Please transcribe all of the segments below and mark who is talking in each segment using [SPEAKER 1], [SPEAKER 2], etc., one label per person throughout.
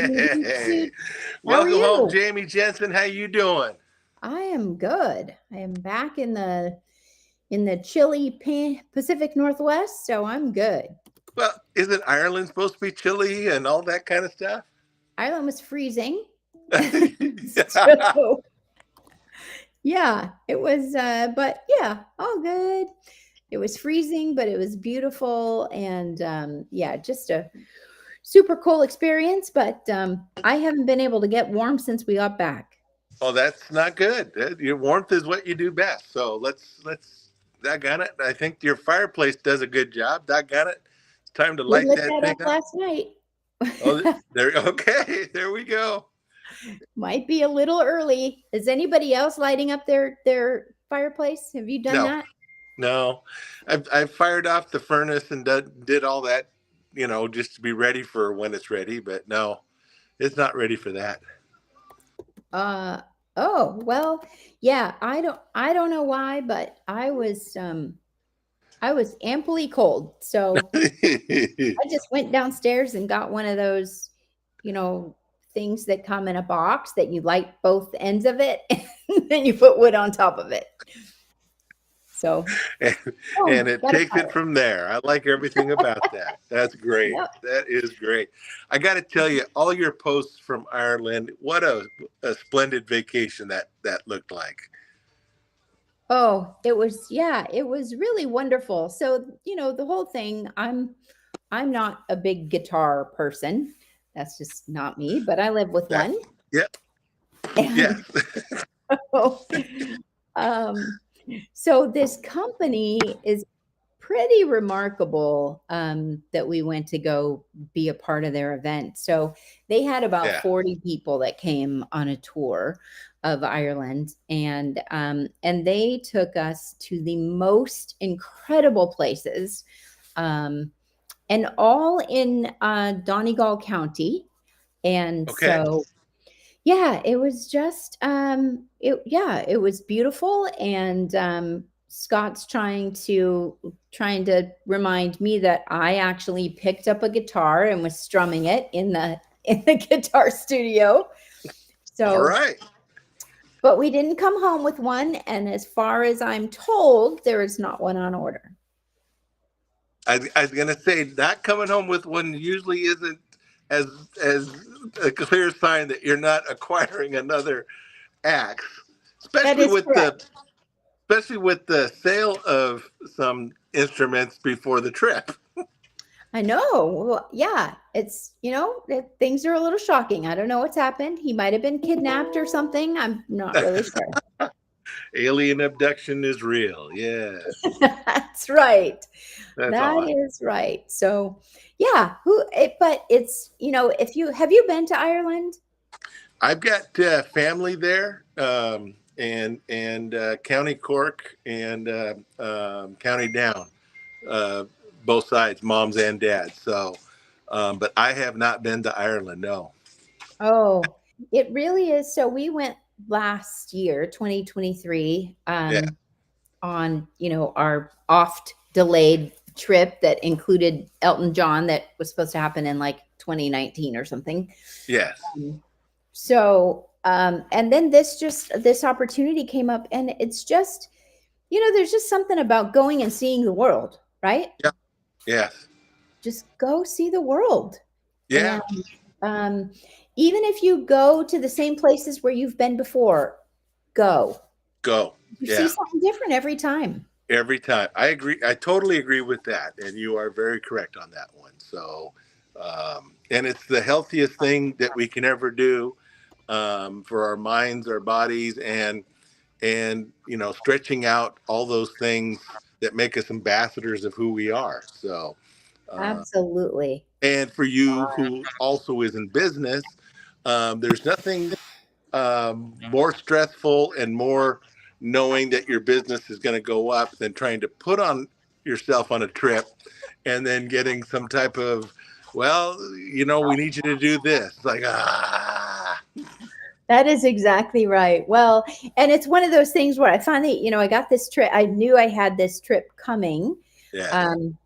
[SPEAKER 1] Hey,
[SPEAKER 2] How are
[SPEAKER 1] welcome home,
[SPEAKER 2] you?
[SPEAKER 1] Jamie Jensen. How you doing?
[SPEAKER 2] I am good. I am back in the chilly Pacific Northwest, so I'm good.
[SPEAKER 1] Well, isn't Ireland supposed to be chilly and all that kind of stuff?
[SPEAKER 2] Ireland was freezing. So, yeah, it was but yeah, all good. It was freezing, but it was beautiful and yeah, just a super cool experience, but I haven't been able to get warm since we got back.
[SPEAKER 1] Oh, that's not good. Your warmth is what you do best. So let's. Doggone it. I think your fireplace does a good job. Doggone it. It's time to
[SPEAKER 2] We
[SPEAKER 1] light
[SPEAKER 2] lit
[SPEAKER 1] that
[SPEAKER 2] that
[SPEAKER 1] thing
[SPEAKER 2] up
[SPEAKER 1] up.
[SPEAKER 2] last night.
[SPEAKER 1] Oh, there. Okay, there we go.
[SPEAKER 2] Might be a little early. Is anybody else lighting up their fireplace? Have you done
[SPEAKER 1] No,
[SPEAKER 2] that?
[SPEAKER 1] no. I've fired off the furnace and did all that, just to be ready for when it's ready. But no, it's not ready for that.
[SPEAKER 2] Uh oh, well, yeah, I don't know why, but I was amply cold. So I just went downstairs and got one of those, you know, things that come in a box that you light both ends of it and then you put wood on top of it. So,
[SPEAKER 1] and,
[SPEAKER 2] oh,
[SPEAKER 1] and it
[SPEAKER 2] got a
[SPEAKER 1] takes it
[SPEAKER 2] fire.
[SPEAKER 1] from there. I like everything about that. That's great.
[SPEAKER 2] Yep.
[SPEAKER 1] That is great. I got to tell you, all your posts from Ireland, what a splendid vacation that looked like.
[SPEAKER 2] Oh, it was, yeah, it was really wonderful. So, the whole thing, I'm not a big guitar person. That's just not me, but I live with
[SPEAKER 1] That,
[SPEAKER 2] one.
[SPEAKER 1] yeah, yeah.
[SPEAKER 2] And so, um, so this company is pretty remarkable, that we went to go be a part of their event. So they had about
[SPEAKER 1] Yeah.
[SPEAKER 2] 40 people that came on a tour of Ireland, and they took us to the most incredible places, um, and all in Donegal County. And
[SPEAKER 1] Okay.
[SPEAKER 2] so, yeah, it was just it was beautiful, and Scott's trying to remind me that I actually picked up a guitar and was strumming it in the guitar studio.
[SPEAKER 1] All
[SPEAKER 2] So,
[SPEAKER 1] right.
[SPEAKER 2] but we didn't come home with one, and as far as I'm told, there is not one on order.
[SPEAKER 1] I was gonna say not coming home with one usually isn't as as a clear sign that you're not acquiring another axe,
[SPEAKER 2] That
[SPEAKER 1] especially
[SPEAKER 2] is
[SPEAKER 1] with
[SPEAKER 2] correct.
[SPEAKER 1] the sale of some instruments before the trip.
[SPEAKER 2] I know. Well, yeah, things are a little shocking. I don't know what's happened. He might have been kidnapped or something. I'm not really sure.
[SPEAKER 1] Alien abduction is real. Yes,
[SPEAKER 2] That's right.
[SPEAKER 1] that's
[SPEAKER 2] That
[SPEAKER 1] awesome.
[SPEAKER 2] is right. So, yeah, but it's, if you have you been to Ireland?
[SPEAKER 1] I've got family there, and County Cork and County Down, uh, both sides, moms and dads. So, but I have not been to Ireland. No.
[SPEAKER 2] Oh, it really is. So we went last year, 2023,
[SPEAKER 1] Yeah.
[SPEAKER 2] on, our oft delayed trip that included Elton John that was supposed to happen in like 2019 or something.
[SPEAKER 1] Yes.
[SPEAKER 2] So, and then this opportunity came up, and it's just, there's just something about going and seeing the world, right?
[SPEAKER 1] Yeah. Yes.
[SPEAKER 2] Just go see the world. And
[SPEAKER 1] Yeah.
[SPEAKER 2] um, even if you go to the same places where you've been before, go.
[SPEAKER 1] Go.
[SPEAKER 2] You see
[SPEAKER 1] Yeah.
[SPEAKER 2] something different every time.
[SPEAKER 1] Every time. I agree. I totally agree with that. And you are very correct on that one. So, and it's the healthiest thing that we can ever do, for our minds, our bodies, and stretching out all those things that make us ambassadors of who we are. So, uh,
[SPEAKER 2] Absolutely.
[SPEAKER 1] and for you who also is in business, there's nothing more stressful and more knowing that your business is going to go up than trying to put on yourself on a trip and then getting some type of, well, we need you to do this. It's like, ah,
[SPEAKER 2] That is exactly right. Well, and it's one of those things where I finally, I got this trip. I knew I had this trip coming.
[SPEAKER 1] yes,
[SPEAKER 2] Um,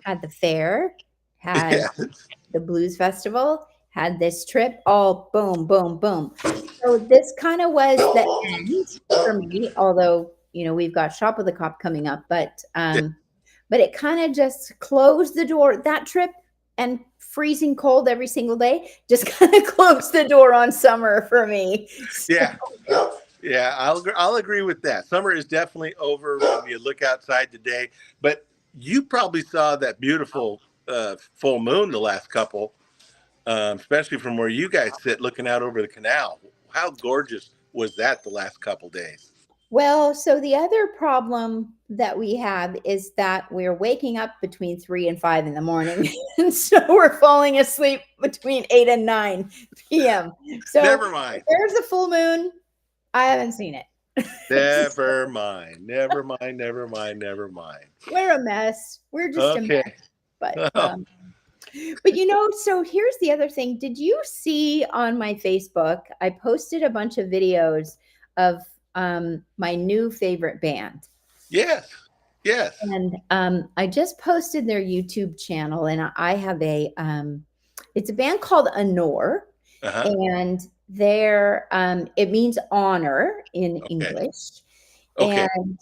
[SPEAKER 2] had the fair, had
[SPEAKER 1] yes,
[SPEAKER 2] the blues festival, had this trip, all boom, boom, boom. So this kind of was the end for me, although, we've got Shop with the Cop coming up, but it kind of just closed the door. That trip and freezing cold every single day just kind of closed the door on summer for me. So,
[SPEAKER 1] Yeah. Yeah, I'll agree with that. Summer is definitely over when you look outside today. But you probably saw that beautiful full moon the last couple, especially from where you guys sit, looking out over the canal. How gorgeous was that the last couple days?
[SPEAKER 2] well, so the other problem that we have is that we're waking up between 3 and 5 in the morning. And so we're falling asleep between 8 and 9 p.m. So
[SPEAKER 1] Never
[SPEAKER 2] if
[SPEAKER 1] mind.
[SPEAKER 2] there's a full moon, I haven't seen it.
[SPEAKER 1] Never mind. Never mind. Never mind. Never mind.
[SPEAKER 2] We're a mess. We're just a
[SPEAKER 1] Okay.
[SPEAKER 2] mess. But
[SPEAKER 1] Oh,
[SPEAKER 2] so here's the other thing. Did you see on my Facebook? I posted a bunch of videos of my new favorite band.
[SPEAKER 1] yes. Yes.
[SPEAKER 2] And I just posted their YouTube channel, and I have it's a band called Honor,
[SPEAKER 1] Uh-huh.
[SPEAKER 2] and it means honor in
[SPEAKER 1] Okay.
[SPEAKER 2] English.
[SPEAKER 1] Okay.
[SPEAKER 2] And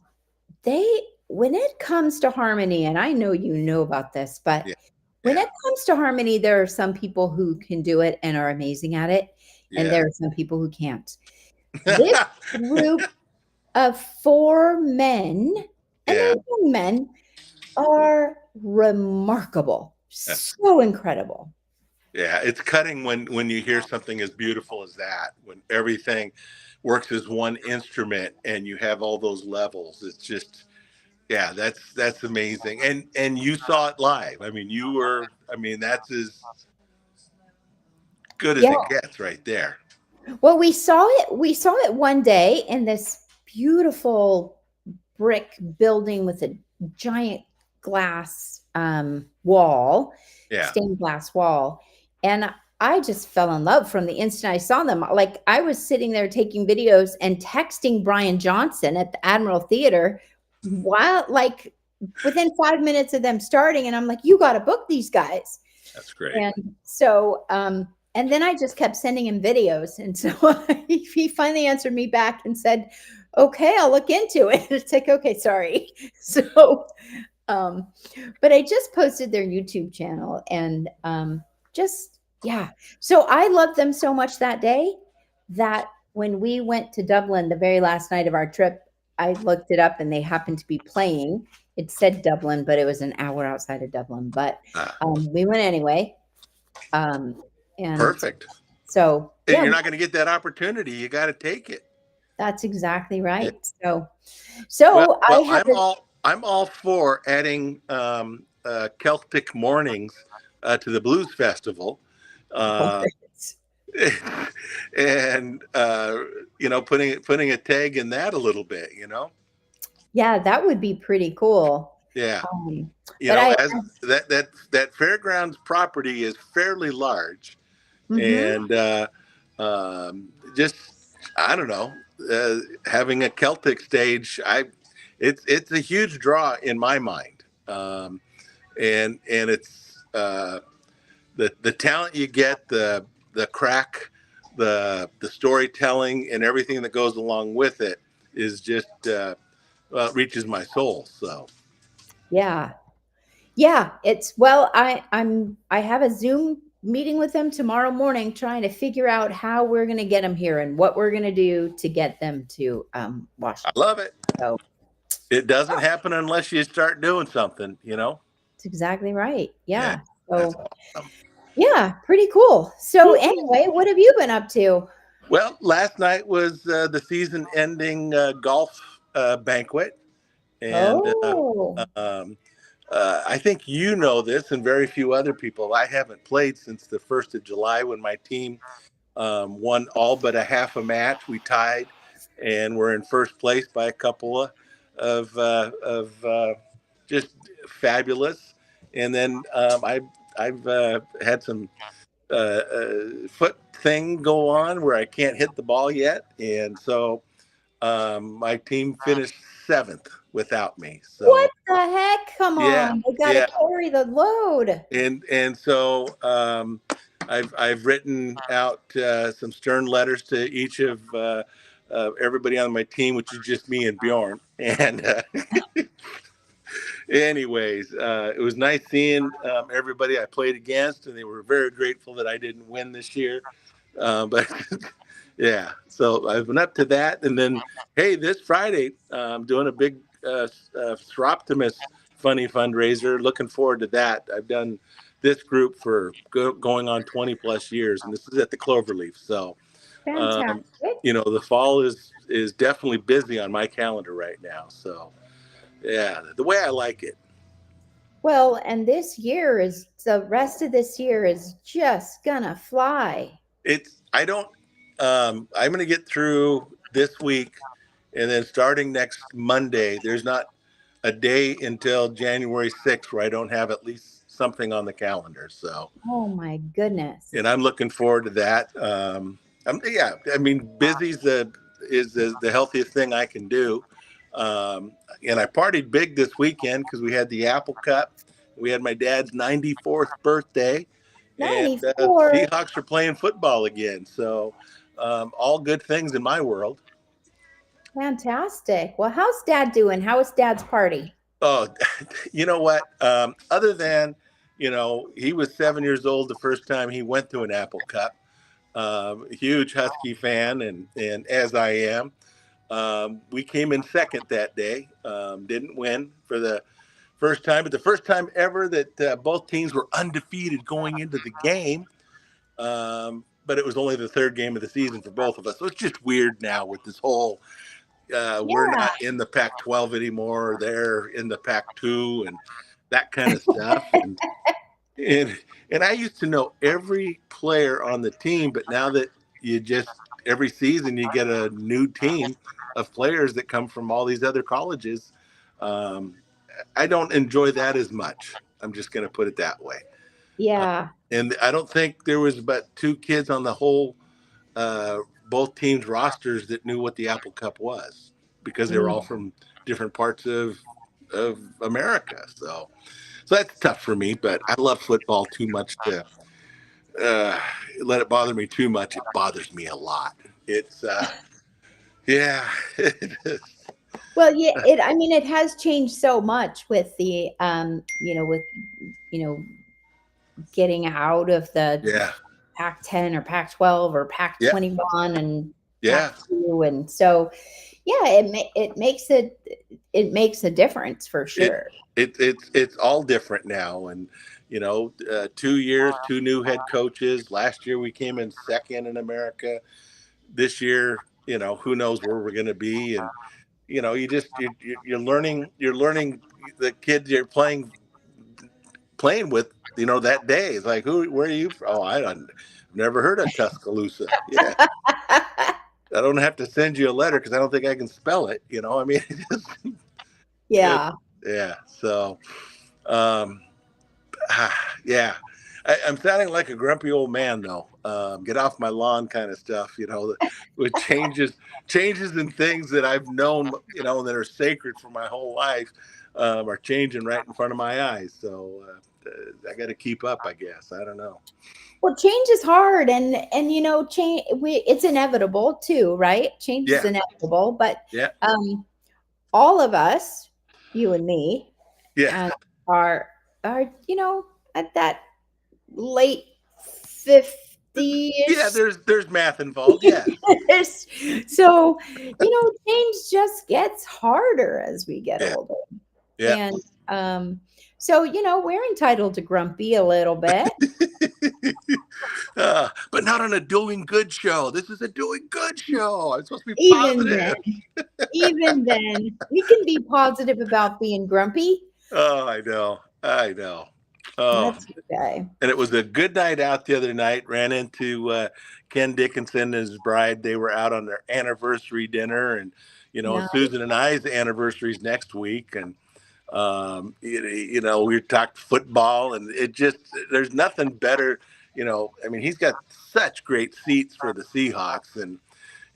[SPEAKER 2] when it comes to harmony, and I know you know about this, but
[SPEAKER 1] Yeah.
[SPEAKER 2] when
[SPEAKER 1] Yeah.
[SPEAKER 2] it comes to harmony, there are some people who can do it and are amazing at it, and
[SPEAKER 1] Yes.
[SPEAKER 2] there are some people who can't. This group of four men, and
[SPEAKER 1] Yeah.
[SPEAKER 2] they're young men, are remarkable.
[SPEAKER 1] That's
[SPEAKER 2] So incredible.
[SPEAKER 1] Yeah, it's cutting when you hear something as beautiful as that, when everything works as one instrument and you have all those levels. It's just yeah, that's amazing. And you saw it live. I mean, that's as good as
[SPEAKER 2] Yeah.
[SPEAKER 1] it gets right there.
[SPEAKER 2] Well, we saw it one day in this beautiful brick building with a giant glass wall,
[SPEAKER 1] Yeah.
[SPEAKER 2] stained glass wall. And I just fell in love from the instant I saw them. Like, I was sitting there taking videos and texting Brian Johnson at the Admiral Theater while, like, within 5 minutes of them starting. And I'm like, you got to book these guys.
[SPEAKER 1] That's great.
[SPEAKER 2] And so, and then I just kept sending him videos. And so he finally answered me back and said, okay, I'll look into it. It's like, okay, sorry. So, um, but I just posted their YouTube channel, and yeah. So I loved them so much that day that when we went to Dublin the very last night of our trip, I looked it up and they happened to be playing. It said Dublin, but it was an hour outside of Dublin. But
[SPEAKER 1] Ah,
[SPEAKER 2] we went anyway. And
[SPEAKER 1] perfect.
[SPEAKER 2] so,
[SPEAKER 1] And
[SPEAKER 2] yeah,
[SPEAKER 1] you're not going to get that opportunity. You got to take it.
[SPEAKER 2] that's exactly
[SPEAKER 1] Yeah.
[SPEAKER 2] right. So,
[SPEAKER 1] Well,
[SPEAKER 2] so I
[SPEAKER 1] well,
[SPEAKER 2] have this.
[SPEAKER 1] I'm all for adding Celtic mornings to the blues festival. Uh, and putting a tag in that a little bit.
[SPEAKER 2] Yeah, that would be pretty cool.
[SPEAKER 1] Yeah,
[SPEAKER 2] Um, but
[SPEAKER 1] as that fairgrounds property is fairly large,
[SPEAKER 2] mhm.
[SPEAKER 1] and just I don't know, having a Celtic stage, it's a huge draw in my mind, and it's the talent you get, the crack, the storytelling, and everything that goes along with it is just well, it reaches my soul. So
[SPEAKER 2] Yeah. Yeah, I have a Zoom meeting with them tomorrow morning trying to figure out how we're going to get them here and what we're going to do to get them to
[SPEAKER 1] I
[SPEAKER 2] Washington.
[SPEAKER 1] love it.
[SPEAKER 2] So
[SPEAKER 1] It doesn't happen unless you start doing something.
[SPEAKER 2] that's exactly right.
[SPEAKER 1] Yeah,
[SPEAKER 2] Yeah.
[SPEAKER 1] that's
[SPEAKER 2] So
[SPEAKER 1] awesome.
[SPEAKER 2] yeah, pretty cool. So anyway, what have you been up to?
[SPEAKER 1] Well, last night was the season-ending golf banquet, and
[SPEAKER 2] Oh,
[SPEAKER 1] um, I think you know this, and very few other people. I haven't played since the 1st of July when my team won all but a half a match. We tied, and we're in first place by a couple of just fabulous. And then I've had some foot thing go on where I can't hit the ball yet, and so my team finished seventh without me.
[SPEAKER 2] what
[SPEAKER 1] So
[SPEAKER 2] the heck? Come
[SPEAKER 1] yeah,
[SPEAKER 2] on. They got to
[SPEAKER 1] yeah,
[SPEAKER 2] carry the load.
[SPEAKER 1] and so I've written out some stern letters to each of everybody on my team, which is just me and Bjorn. And anyways, it was nice seeing everybody I played against, and they were very grateful that I didn't win this year. But yeah, so I've been up to that, and then hey, this Friday I'm doing a big Throptimus funny fundraiser. Looking forward to that. I've done this group for going on 20 plus years, and this is at the Cloverleaf. So um,
[SPEAKER 2] Fantastic.
[SPEAKER 1] the fall is definitely busy on my calendar right now. So yeah, the way I like it.
[SPEAKER 2] Well, and the rest of this year is just gonna fly.
[SPEAKER 1] It's I don't I'm going to get through this week, and then starting next Monday, there's not a day until January 6th where I don't have at least something on the calendar. So,
[SPEAKER 2] Oh my goodness.
[SPEAKER 1] and I'm looking forward to that. Yeah, I mean, busy's the healthiest thing I can do. And I partied big this weekend because we had the Apple Cup. We had my dad's 94th birthday, and
[SPEAKER 2] 94.
[SPEAKER 1] Seahawks are playing football again. So, all good things in my world.
[SPEAKER 2] Fantastic. Well, how's dad doing? How was dad's party?
[SPEAKER 1] Oh, you know what? Other than, he was 7 years old the first time he went to an Apple Cup. Huge Husky fan, and as I am, we came in second that day. Didn't win for the first time, but the first time ever that both teams were undefeated going into the game. But it was only the third game of the season for both of us. So it's just weird now with this whole we're
[SPEAKER 2] Yeah.
[SPEAKER 1] not in the Pac-12 anymore. They're in the Pac-2 and that kind of stuff. And and I used to know every player on the team, but now that you just every season you get a new team of players that come from all these other colleges. Um, I don't enjoy that as much. I'm just going to put it that way. Uh,
[SPEAKER 2] Yeah.
[SPEAKER 1] and I don't think there was but two kids on the whole uh, both teams rosters that knew what the Apple Cup was because they were all
[SPEAKER 2] Mm.
[SPEAKER 1] from different parts of America. So that's tough for me, but I love football too much to uh, let it bother me too much. It bothers me a lot. It's yeah.
[SPEAKER 2] Well, yeah, I mean, it has changed so much with with, you know, getting out of the
[SPEAKER 1] Yeah.
[SPEAKER 2] Pac-10 or Pac-12 or
[SPEAKER 1] Yeah.
[SPEAKER 2] Pac-21 and
[SPEAKER 1] Yeah.
[SPEAKER 2] Pac-2. And so, yeah, it makes a difference for
[SPEAKER 1] It
[SPEAKER 2] sure.
[SPEAKER 1] it's all different now, and 2 years, two new head coaches. Last year we came in second in America. This year, who knows where we're going to be, and you're learning the kids you're playing with. That day it's like, where are you from? Oh, I've never heard of Tuscaloosa. Yeah, I don't have to send you a letter because I don't think I can spell it. I mean, it,
[SPEAKER 2] Yeah.
[SPEAKER 1] yeah. So, um, yeah, I'm sounding like a grumpy old man though. Get off my lawn, kind of stuff. With changes and things that I've known, that are sacred for my whole life, are changing right in front of my eyes. So I got to keep up, I guess. I don't know.
[SPEAKER 2] Well, change is hard, and change it's inevitable too, right? Change is
[SPEAKER 1] Yeah,
[SPEAKER 2] inevitable, but
[SPEAKER 1] yeah,
[SPEAKER 2] um all of us, you and me,
[SPEAKER 1] yeah,
[SPEAKER 2] uh, are at that late 50ish.
[SPEAKER 1] yeah. There's math involved. Yeah,
[SPEAKER 2] So, change just gets harder as we get
[SPEAKER 1] yeah,
[SPEAKER 2] older.
[SPEAKER 1] yeah.
[SPEAKER 2] And so, we're entitled to grumpy a little bit.
[SPEAKER 1] But not on a doing good show. This is a doing good show. I'm supposed to be
[SPEAKER 2] Even
[SPEAKER 1] positive.
[SPEAKER 2] then, even then, we can be positive about being grumpy.
[SPEAKER 1] Oh, I know. I know. Oh,
[SPEAKER 2] That's okay.
[SPEAKER 1] and it was a good night out the other night. Ran into Ken Dickinson and his bride. They were out on their anniversary dinner, and
[SPEAKER 2] No.
[SPEAKER 1] Susan and I's anniversary's next week, and we talked football, and it just there's nothing better. I mean, he's got such great seats for the Seahawks, and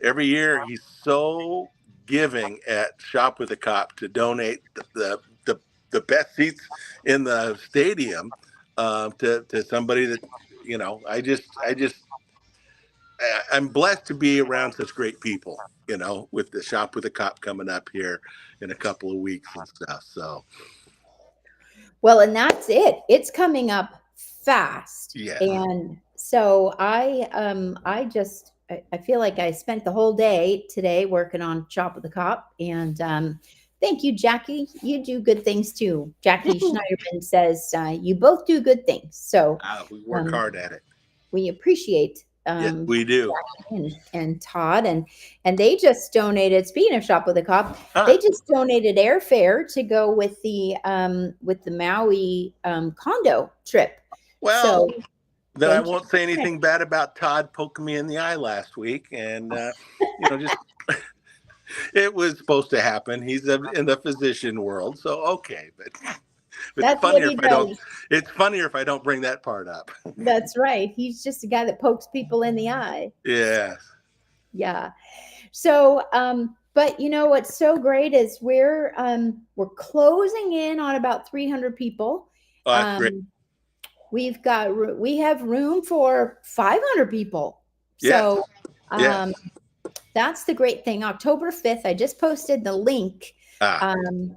[SPEAKER 1] every year he's so giving at Shop with a Cop to donate the best seats in the stadium to somebody that I'm blessed to be around such great people, with the Shop with a Cop coming up here in a couple of weeks and stuff. So,
[SPEAKER 2] Well, and that's it. It's coming up fast.
[SPEAKER 1] yes.
[SPEAKER 2] And so I feel like I spent the whole day today working on Shop with the Cop. And thank you, Jackie. You do good things too. Jackie Schneiderman says you both do good things. So
[SPEAKER 1] We work
[SPEAKER 2] um,
[SPEAKER 1] hard at it.
[SPEAKER 2] we appreciate
[SPEAKER 1] Yes, we do.
[SPEAKER 2] and Todd, and they just donated. Speaking of Shop with a Cop, they just donated airfare to go with the Maui condo trip.
[SPEAKER 1] Well,
[SPEAKER 2] So
[SPEAKER 1] then I won't say anything bad about Todd poking me in the eye last week, and just it was supposed to happen. He's in the physician world, so okay, but it's funnier if I don't. It's funnier if I don't bring that part up.
[SPEAKER 2] That's right. He's just a guy that pokes people in the eye.
[SPEAKER 1] Yeah.
[SPEAKER 2] Yeah. So, but what's so great is we're closing in on about 300 people.
[SPEAKER 1] Oh, that's great.
[SPEAKER 2] We have room for 500 people. So,
[SPEAKER 1] yes.
[SPEAKER 2] That's the great thing. October 5th, I just posted the link. And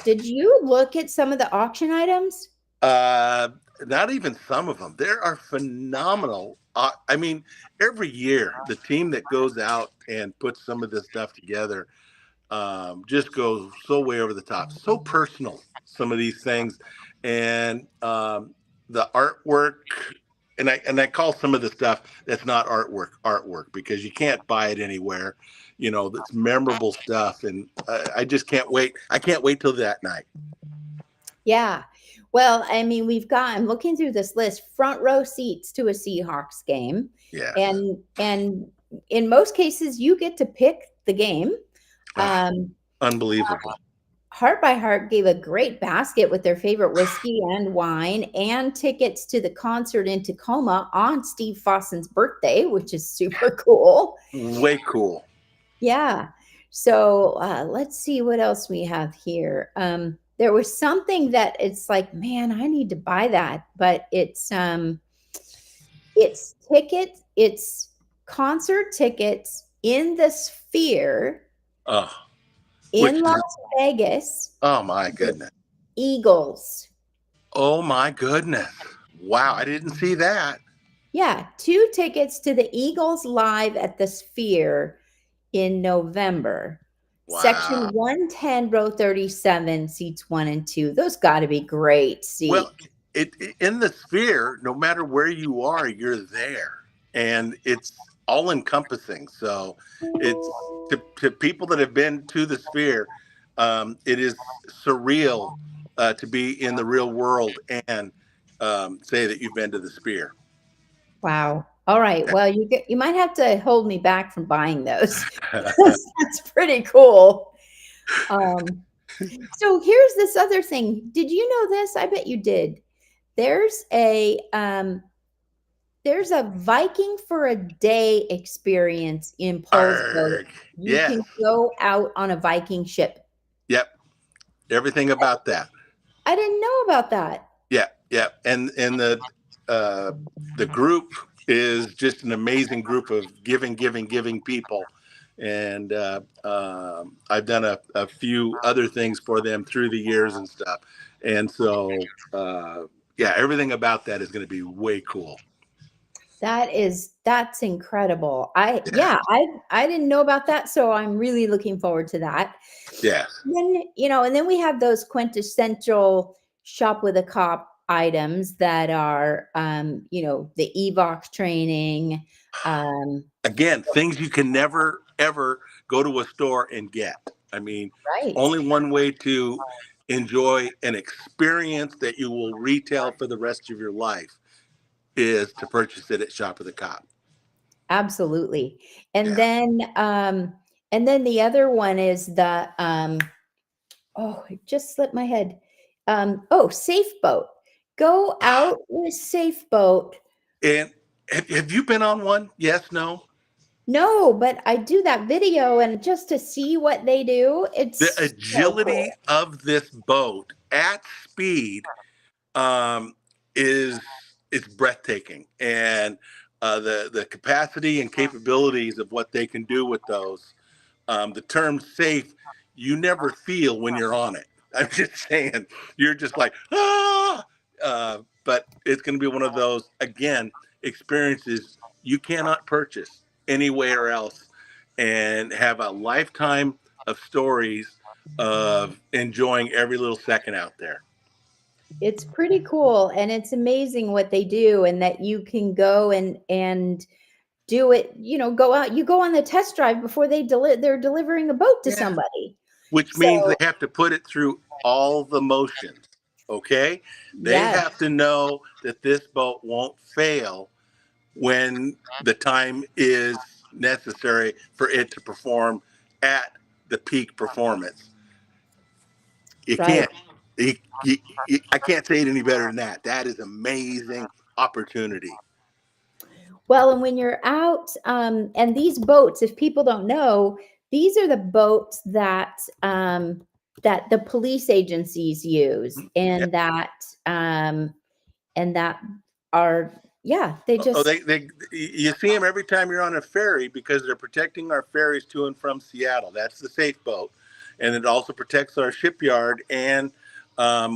[SPEAKER 2] did you look at some of the auction items?
[SPEAKER 1] Not even some of them. There are phenomenal. I mean, every year the team that goes out and puts some of this stuff together just goes so way over the top. So personal, some of these things, and the artwork. And I call some of the stuff that's not artwork because you can't buy it anywhere. That's memorable stuff, and I just can't wait. I can't wait till that night.
[SPEAKER 2] Yeah. Well, I mean, I'm looking through this list, front row seats to a Seahawks game.
[SPEAKER 1] Yeah.
[SPEAKER 2] And in most cases, you get to pick the game.
[SPEAKER 1] Unbelievable.
[SPEAKER 2] Heart by Heart gave a great basket with their favorite whiskey and wine and tickets to the concert in Tacoma on Steve Fossen's birthday, which is super cool.
[SPEAKER 1] Way cool.
[SPEAKER 2] Yeah. So let's see what else we have here. There was something that it's like, man, I need to buy that, but it's tickets, it's concert tickets in the Sphere. In Las Vegas.
[SPEAKER 1] Oh my goodness.
[SPEAKER 2] Eagles.
[SPEAKER 1] Oh my goodness. Wow, I didn't see that.
[SPEAKER 2] Yeah, 2 tickets to the Eagles live at the Sphere in November. Wow. Section 110, row 37, seats 1 and 2. Those got to be great seats.
[SPEAKER 1] Well, in the Sphere, no matter where you are, you're there, and it's all encompassing. So it's to people that have been to the Sphere, it is surreal to be in the real world and say that you've been to the Sphere.
[SPEAKER 2] Wow. All right. Well, you might have to hold me back from buying those. That's pretty cool. So here's this other thing. Did you know this? I bet you did. There's a Viking for a Day experience in Poulsbo. You can go out on a Viking ship.
[SPEAKER 1] Yep. Everything about that.
[SPEAKER 2] I didn't know about that.
[SPEAKER 1] Yeah. And the group is just an amazing group of giving people. And I've done a few other things for them through the years and stuff. And so, everything about that is going to be way cool.
[SPEAKER 2] That's incredible. I didn't know about that, so I'm really looking forward to that.
[SPEAKER 1] Yeah.
[SPEAKER 2] And then we have those quintessential Shop with a Cop items that are the EVOC training.
[SPEAKER 1] Again, things you can never ever go to a store and get. I mean,
[SPEAKER 2] right.
[SPEAKER 1] Only one way to enjoy an experience that you will retail for the rest of your life is to purchase it at Shop with a Cop.
[SPEAKER 2] Absolutely. And then the other one is the it just slipped my head. Safe Boat. Go out with Safe Boat.
[SPEAKER 1] And have you been on one? Yes, no?
[SPEAKER 2] No, but I do that video, and just to see what they do, it's
[SPEAKER 1] the agility of this boat at speed is it's breathtaking, and the capacity and capabilities of what they can do with those. The term safe, you never feel when you're on it. I'm just saying, you're just like, ah. But it's going to be one of those, again, experiences you cannot purchase anywhere else, and have a lifetime of stories of enjoying every little second out there.
[SPEAKER 2] It's pretty cool, and it's amazing what they do, and that you can go and do it, go out, you go on the test drive before they're delivering a boat to
[SPEAKER 1] Yeah.
[SPEAKER 2] somebody.
[SPEAKER 1] Which means
[SPEAKER 2] So,
[SPEAKER 1] they have to put it through all the motions. Okay. They
[SPEAKER 2] yes,
[SPEAKER 1] have to know that this boat won't fail when the time is necessary for it to perform at the peak performance. You
[SPEAKER 2] right.
[SPEAKER 1] can't. I can't say it any better than that. That is amazing opportunity.
[SPEAKER 2] Well, and when you're out, and these boats, if people don't know, these are the boats that the police agencies use,
[SPEAKER 1] Yeah.
[SPEAKER 2] and that are, yeah, they
[SPEAKER 1] Oh,
[SPEAKER 2] just,
[SPEAKER 1] they you see them every time you're on a ferry, because they're protecting our ferries to and from Seattle. That's the safe boat, and it also protects our shipyard, and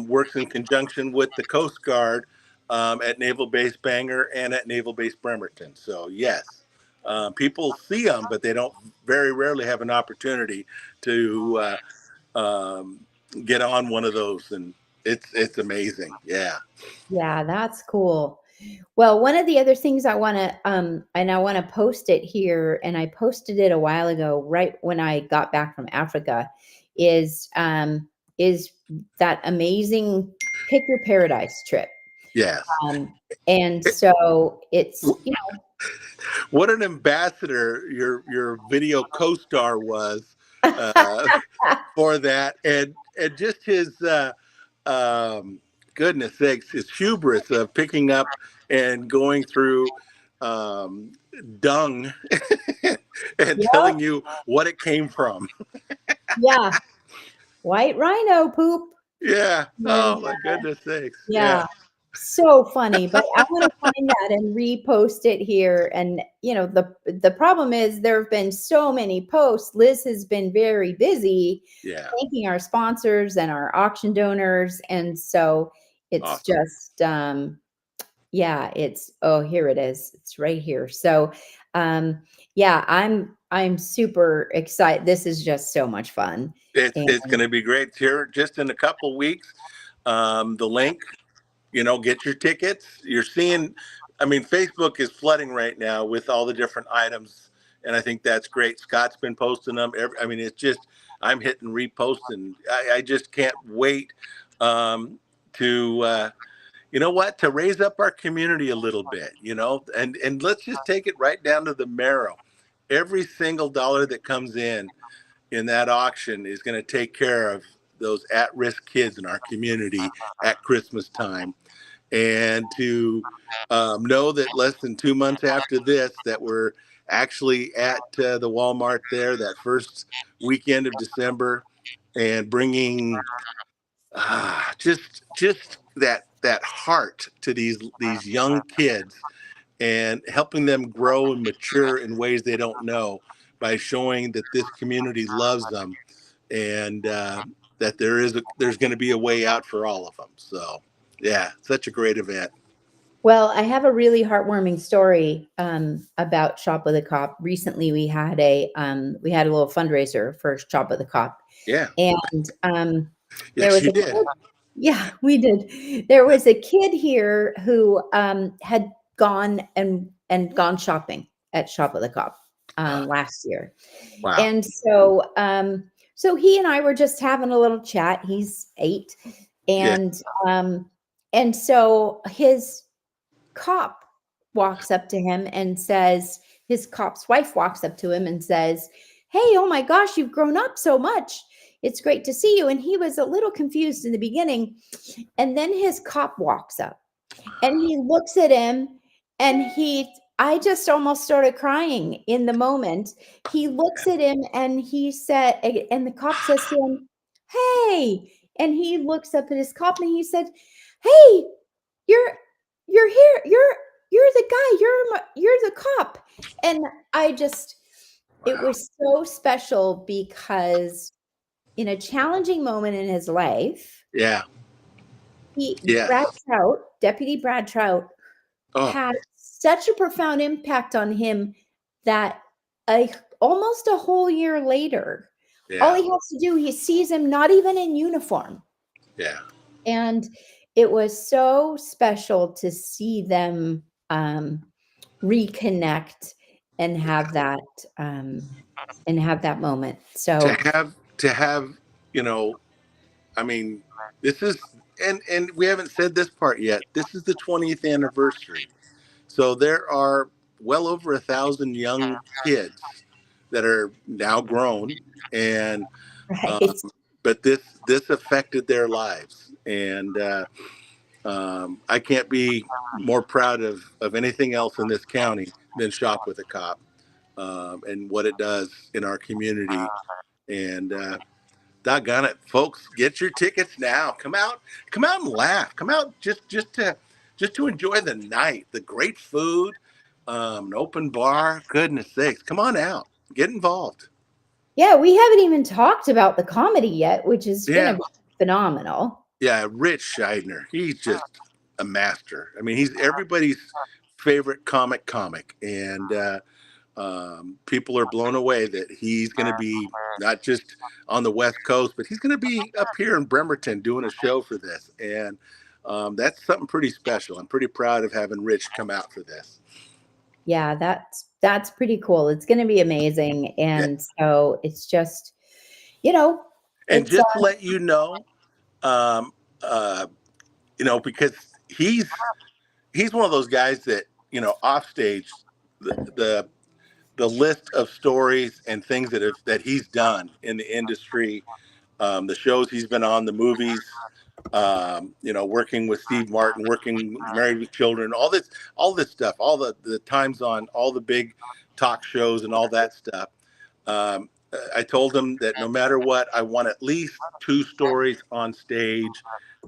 [SPEAKER 1] works in conjunction with the Coast Guard at Naval Base Bangor and at Naval Base Bremerton. So yes, people see them, but they don't very rarely have an opportunity to um, get on one of those, and it's amazing. Yeah.
[SPEAKER 2] yeah, that's cool. Well, one of the other things I want to, and I want to post it here, and I posted it a while ago, right when I got back from Africa, is that amazing Pick Your Paradise trip.
[SPEAKER 1] Yes.
[SPEAKER 2] And so it's,
[SPEAKER 1] What an ambassador your video co-star was uh, for that, and just his goodness sakes, his hubris of picking up and going through um, dung and
[SPEAKER 2] yeah,
[SPEAKER 1] telling you what it came from.
[SPEAKER 2] yeah, white rhino poop.
[SPEAKER 1] Yeah.
[SPEAKER 2] And
[SPEAKER 1] Oh my goodness sakes.
[SPEAKER 2] yeah,
[SPEAKER 1] Yeah.
[SPEAKER 2] so funny. But I want to find that and repost it here. And the problem is there have been so many posts. Liz has been very busy
[SPEAKER 1] Yeah.
[SPEAKER 2] thanking our sponsors and our auction donors, and so it's
[SPEAKER 1] Awesome.
[SPEAKER 2] just yeah, it's, oh, here it is, it's right here. So yeah, I'm super excited. This is just so much fun.
[SPEAKER 1] It's going
[SPEAKER 2] And
[SPEAKER 1] to be great here just in a couple weeks. The link, get your tickets. You're seeing, I mean, Facebook is flooding right now with all the different items, and I think that's great. Scott's been posting them. I mean, it's just, I'm hitting repost, and I just can't wait to, to raise up our community a little bit, and let's just take it right down to the marrow. Every single dollar that comes in that auction is going to take care of those at-risk kids in our community at Christmas time, and to know that less than 2 months after this, that we're actually at the Walmart there that first weekend of December, and bringing just that heart to these young kids, and helping them grow and mature in ways they don't know, by showing that this community loves them, and that there's going to be a way out for all of them. So yeah, such a great event.
[SPEAKER 2] well, I have a really heartwarming story about Shop with a Cop. Recently, we had a little fundraiser for Shop with a Cop,
[SPEAKER 1] Yeah.
[SPEAKER 2] and there
[SPEAKER 1] Yes,
[SPEAKER 2] was
[SPEAKER 1] you
[SPEAKER 2] a
[SPEAKER 1] did.
[SPEAKER 2] kid, yeah, we did. There was a kid here who had gone shopping at Shop with a Cop last year,
[SPEAKER 1] Wow.
[SPEAKER 2] and so he and I were just having a little chat. He's 8,
[SPEAKER 1] Yeah.
[SPEAKER 2] and so his cop walks up to him and says, his cop's wife walks up to him and says, "Hey, oh my gosh, you've grown up so much. It's great to see you." And he was a little confused in the beginning. And then his cop walks up and he looks at him, and I just almost started crying in the moment. He looks at him and and the cop says to him, "Hey," and he looks up at his cop and he said, "Hey, you're you're here. You're the guy. You're the cop." And I just, it
[SPEAKER 1] Wow.
[SPEAKER 2] was so special because in a challenging moment in his life,
[SPEAKER 1] Yeah.
[SPEAKER 2] Brad
[SPEAKER 1] Yes.
[SPEAKER 2] Trout, Deputy Brad Trout,
[SPEAKER 1] Oh,
[SPEAKER 2] had such a profound impact on him that a almost a whole year later, all
[SPEAKER 1] yeah.
[SPEAKER 2] he has to do, he sees him not even in uniform.
[SPEAKER 1] Yeah.
[SPEAKER 2] And it was so special to see them reconnect and have that um, moment.
[SPEAKER 1] To
[SPEAKER 2] So
[SPEAKER 1] have, you know, I mean, this is, and we haven't said this part yet. This is the 20th anniversary. So there are well over 1,000 young kids that are now grown, and
[SPEAKER 2] right,
[SPEAKER 1] um, but this affected their lives, and I can't be more proud of anything else in this county than Shop with a Cop, and what it does in our community. And doggone it, folks, get your tickets now. Come out and laugh. Come out just to enjoy the night, the great food, an open bar. Goodness sakes, come on out, get involved.
[SPEAKER 2] yeah, we haven't even talked about the comedy yet, which is going to
[SPEAKER 1] Yeah,
[SPEAKER 2] be phenomenal.
[SPEAKER 1] yeah. Rich Scheidner, he's just a master. I mean, he's everybody's favorite comic, and people are blown away that he's going to be not just on the West Coast, but he's going to be up here in Bremerton doing a show for this. And that's something pretty special. I'm pretty proud of having Rich come out for this.
[SPEAKER 2] Yeah, that's pretty cool. It's going to be amazing,
[SPEAKER 1] Yeah.
[SPEAKER 2] and so it's just, you know,
[SPEAKER 1] And
[SPEAKER 2] it's
[SPEAKER 1] just to let um, uh, you know, because he's one of those guys that, you know, off stage, the the list of stories and things that he's done in the industry, the shows he's been on, the movies, you know, working with Steve Martin, working Married with Children, all this stuff, all the times on all the big talk shows and all that stuff. I told him that no matter what, I want at least two stories on stage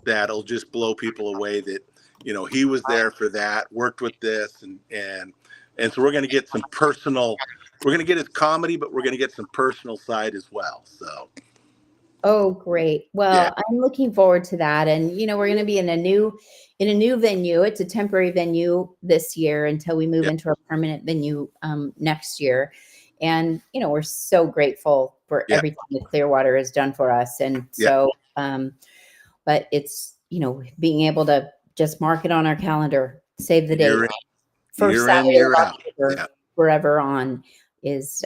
[SPEAKER 1] that'll just blow people away. That, you know, he was there for that, worked with this, and so we're going to get some personal. We're going to get his comedy, but we're going to get some personal side as well. So
[SPEAKER 2] oh, great.
[SPEAKER 1] yeah,
[SPEAKER 2] Well, I'm looking forward to that. And we're going to be in a new venue. It's a temporary venue this year until we move
[SPEAKER 1] yeah,
[SPEAKER 2] into a permanent venue next year. And we're so grateful for
[SPEAKER 1] yeah,
[SPEAKER 2] everything that Clearwater has done for us. And
[SPEAKER 1] yeah.
[SPEAKER 2] so, but it's being able to just mark it on our calendar, save the date,
[SPEAKER 1] Year in,
[SPEAKER 2] first
[SPEAKER 1] year in,
[SPEAKER 2] Saturday of
[SPEAKER 1] year out.
[SPEAKER 2] October,
[SPEAKER 1] Yeah.
[SPEAKER 2] forever on is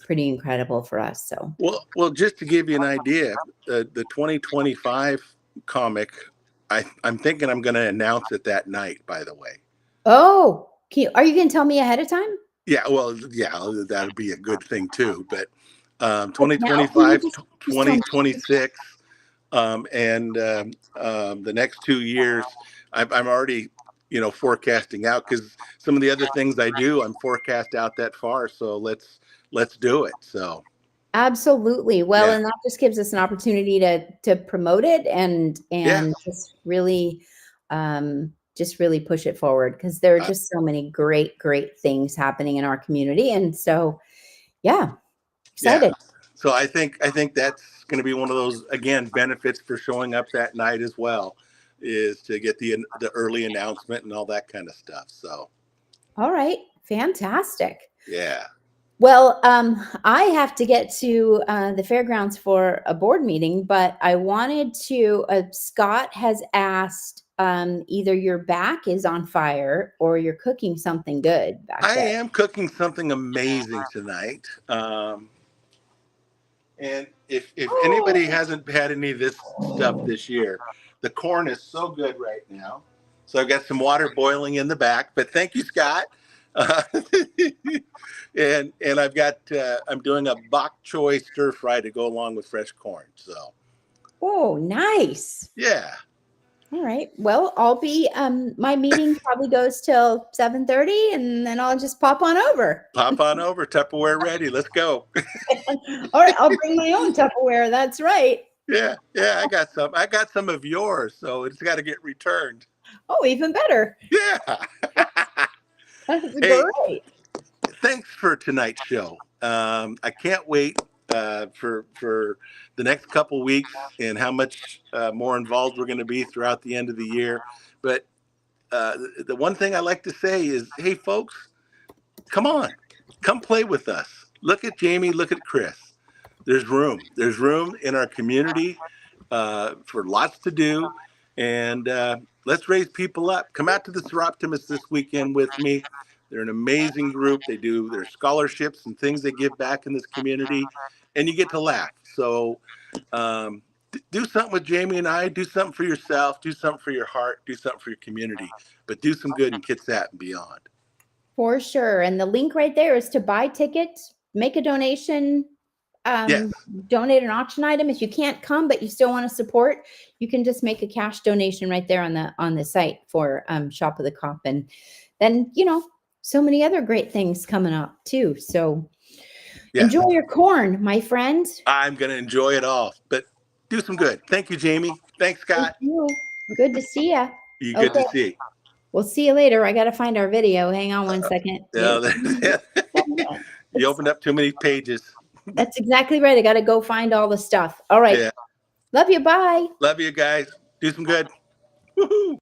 [SPEAKER 2] pretty incredible for us. So.
[SPEAKER 1] Well, just to give you an idea, the 2025 comic, I'm thinking I'm going to announce it that night. By the way,
[SPEAKER 2] Oh, are you going to tell me ahead of time?
[SPEAKER 1] yeah, well, yeah, that'd be a good thing too. But
[SPEAKER 2] Like now? Can you
[SPEAKER 1] 2025,
[SPEAKER 2] just tell me?
[SPEAKER 1] 2026, and the next 2 years, I'm already, you know, forecasting out, because some of the other things I do, I'm forecast out that far. So let's do it. So
[SPEAKER 2] Absolutely. Well,
[SPEAKER 1] yeah,
[SPEAKER 2] and that just gives us an opportunity to promote it and
[SPEAKER 1] yeah,
[SPEAKER 2] just really push it forward, because there are
[SPEAKER 1] uh,
[SPEAKER 2] just so many great things happening in our community. And so, yeah,
[SPEAKER 1] yeah.
[SPEAKER 2] excited.
[SPEAKER 1] So I think that's going to be one of those, again, benefits for showing up that night as well, is to get the early announcement and all that kind of stuff. So
[SPEAKER 2] All right. Fantastic.
[SPEAKER 1] yeah.
[SPEAKER 2] Well, I have to get to the fairgrounds for a board meeting, but I wanted to. Scott has asked either your back is on fire or you're cooking something good back
[SPEAKER 1] I
[SPEAKER 2] there.
[SPEAKER 1] am cooking something amazing tonight. And if anybody hasn't had any of this stuff this year, the corn is so good right now. So I've got some water boiling in the back. But thank you, Scott. Uh, and I've got I'm doing a bok choy stir fry to go along with fresh corn. So
[SPEAKER 2] Oh, nice.
[SPEAKER 1] yeah,
[SPEAKER 2] All right. Well, I'll be my meeting probably goes till 7:30, and then I'll just pop on over.
[SPEAKER 1] pop on over. Tupperware ready. Let's go.
[SPEAKER 2] All right, I'll bring my own Tupperware. That's right.
[SPEAKER 1] Yeah, I got some. I got some of yours, so it's got to get returned.
[SPEAKER 2] Oh, even better.
[SPEAKER 1] Yeah.
[SPEAKER 2] That's
[SPEAKER 1] Hey,
[SPEAKER 2] great.
[SPEAKER 1] thanks for tonight's show. I can't wait for the next couple weeks and how much more involved we're going to be throughout the end of the year. But the one thing I like to say is, hey, folks, come on, come play with us. Look at Jamie. Look at Chris. There's room. There's room in our community for lots to do, and let's raise people up. Come out to the Seroptimus this weekend with me. They're an amazing group. They do their scholarships and things they give back in this community, and you get to laugh. So do something with Jamie and I. Do something for yourself. Do something for your heart. Do something for your community. But do some good in Kitsap and beyond.
[SPEAKER 2] For sure. And the link right there is to buy tickets, make a donation,
[SPEAKER 1] Yes.
[SPEAKER 2] donate an auction item. If you can't come, but you still want to support, you can just make a cash donation right there on the site for Shop of the Cop. And then, so many other great things coming up too. So enjoy your corn, my friend.
[SPEAKER 1] I'm going to enjoy it all, but do some good. Thank you, Jamie. Thanks, Scott.
[SPEAKER 2] Thank you. Good to see you.
[SPEAKER 1] You good to see.
[SPEAKER 2] We'll see you later. I got to find our video. Hang on one second.
[SPEAKER 1] You opened up too many pages.
[SPEAKER 2] That's exactly right. I got to go find all the stuff. All right.
[SPEAKER 1] Yeah.
[SPEAKER 2] Love you. Bye.
[SPEAKER 1] Love you guys. Do some good. Woohoo.